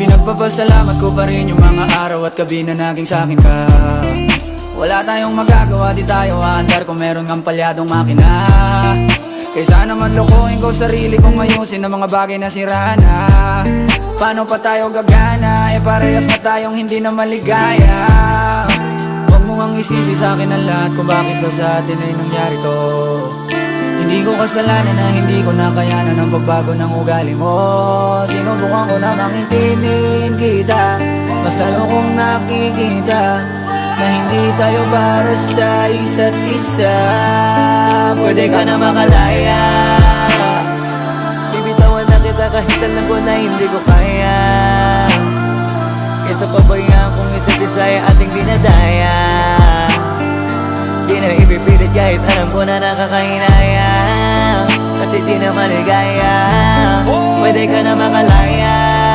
Pinagpapasalamat ko pa rin yung mga araw at gabi na naging sa'kin ka. Wala tayong magagawa, di tayo aandar kung meron ng palyadong makina. Kaysa naman lokohin ko sarili kong ayusin ang mga bagay na sira na. Paano pa tayo gagana, parehas na tayong hindi na maligaya. Huwag mo ngang isisi sa'kin ang lahat kung bakit ba sa atin ay nangyari to. Hindi ko kasalanan na hindi ko nakayanan ang pagbago ng ugali mo. Sinubukan ko namang intindihin kita, mas lalo kong nakikita na hindi tayo para sa isa't isa. Pwede ka na makalaya, bibitawan na kita kahit alam ko na hindi ko kaya. Kaysa pabayaan kong isa't isa ay ating dinadaya. Di na ipipilit kahit alam ko na nakakahinaya, kasi di na maligaya. Pwede ka na makalaya,